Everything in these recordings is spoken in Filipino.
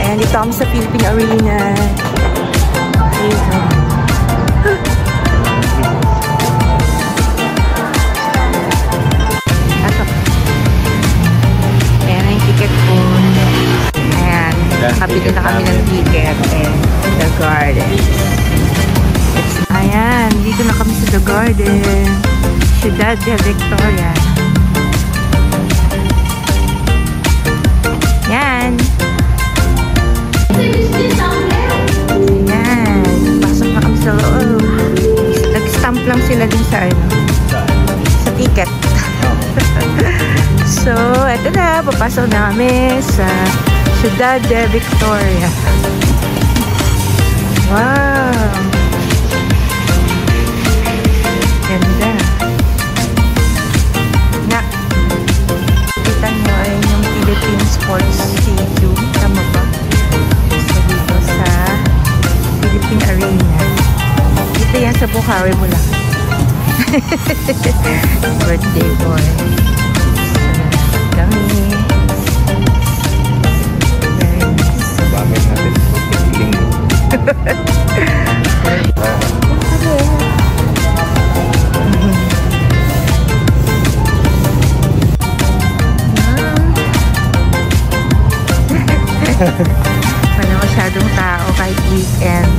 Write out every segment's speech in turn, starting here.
Ayan, dito kami sa Philippine Arena. Ayan yung ticket ko. Ayan, nakabili na kami ng ticket. And The Garden. Ayan, dito na kami sa The Garden. Ciudad de Victoria. Ayan. Ayan. Pasok na kami sa loob. Nag-stamp lang sila din sa ano. Sa ticket. So, eto na. Papasok na kami sa Ciudad de Victoria. Wow! Ganda. Na. Kita nyo ay yung Philippine Sports Stadium. Tama ba? So, dito sa Philippine Arena. Dito yan sa Bukawi mo lang. Birthday boy. So, kami. Very nice. Bakit natin ito piling? Wala masyadong tao kahit weekend.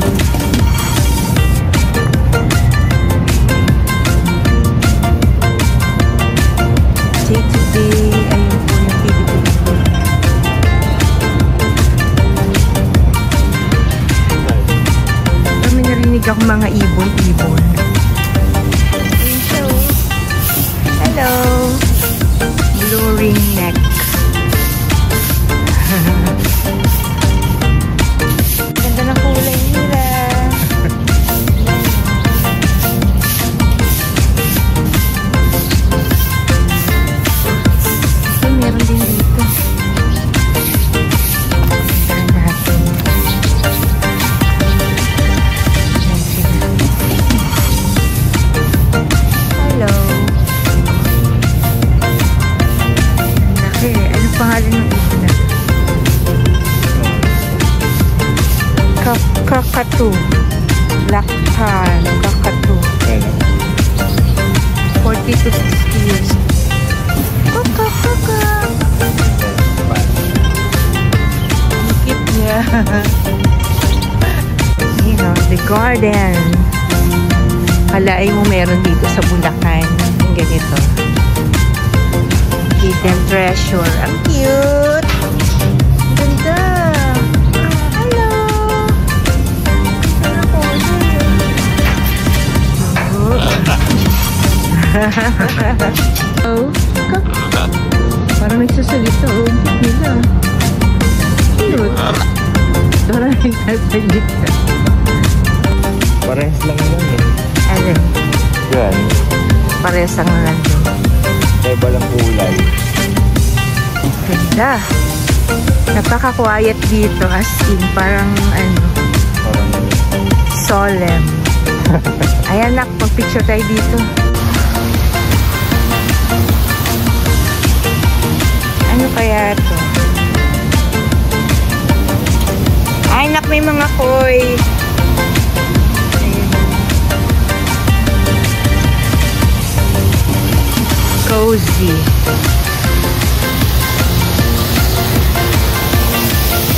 Today, ayun po yung Philippines. Kami narinig ako mga ibon-ibon. Hello! Blue ringneck. Ganda ng kulay nila. So, meron din dito. Tignan natin. Ayan sila. Hello. Ang laki. Anong pangalan ng ibon na? Kakatu. Black Tan. Kakatu. 40 to 60 years. Kaka. Hikip niya. You know, The Garden. Halaay mo meron dito sa Bulacan. Yung ganito. Hidden treasure. Ang cute. Ganda. Oh, parang nagsasalita. Oh, nila. Cute. Parang nagsasalita. Parehas lang lang eh. Alin? Yan. Parehas lang lang doon. Kaya balang kulay. Ganda. Napaka-quiet dito. As in, parang ano. Parang solemn. Ayan nak, mag-picture tayo dito. Ano kaya ito? Ay nak, may mga koi. Ayan. Cozy.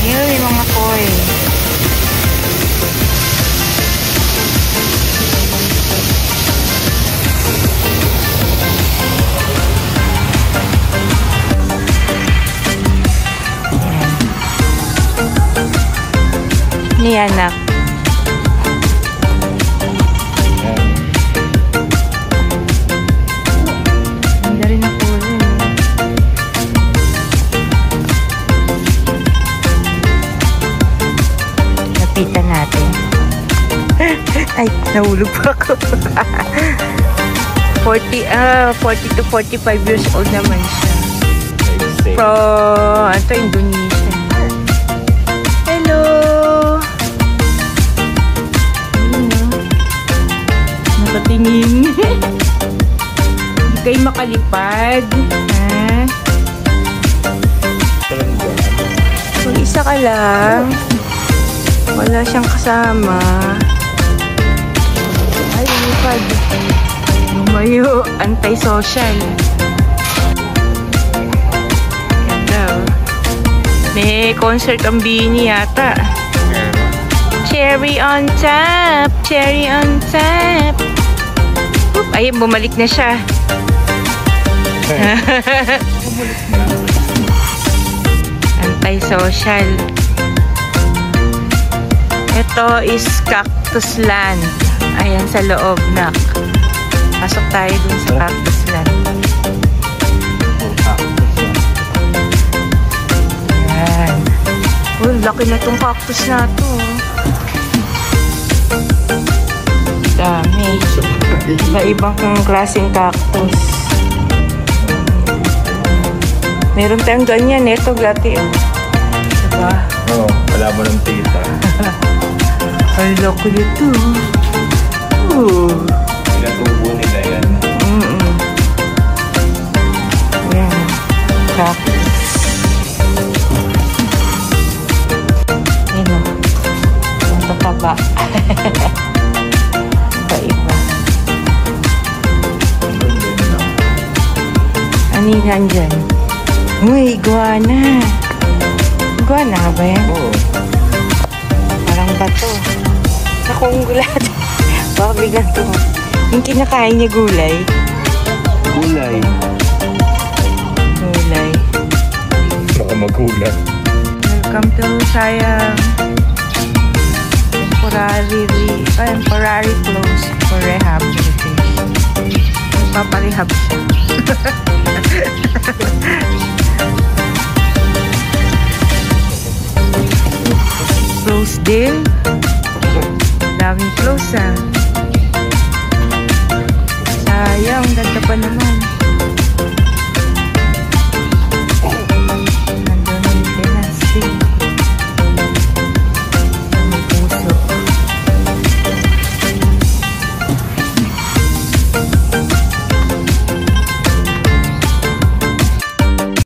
Ayan, may mga koi. Ni anak. Ganda rin ang kulay. Lapitan natin. Ay, nahulog pa ako. 40 to 45 years old naman siya. From, Indonesia. Hello! Nakatingin. Hindi kayo makalipad. Ha? Mag-isa Mag-isa ka lang. Wala siyang kasama. Ay, lumipad. Lumayo. Anti-social. Ganda. May concert ang Bini yata. Cherry on top. Cherry on top. Oop, ay, bumalik na siya. Anti-social. Ito is Cactus Land. Ayan sa loob, nak. Pasok tayo dun sa Cactus Land. Ayan. Oh, laki na tong cactus na to. Dami. Iba-ibang klaseng cactus. Meron tayong ganyan. Ito, gati. Diba? Oo, wala mo ng tita. Ay, loko nito. Pinatubo nila yan. Ayan. Cactus. Ayan o. Ang tataba. Iba-iba. Ano yung nandyan? Uy, iguana. Iguana ba yan? Oo. Parang bato. Nakunggulat. Baka biglang ito. Yung kinakain niya gulay. Gulay. Gulay. Baka magulat. Welcome to Sayang. Temporary close for rehabilitation. Paparehab siya. Close din. Daming close ah.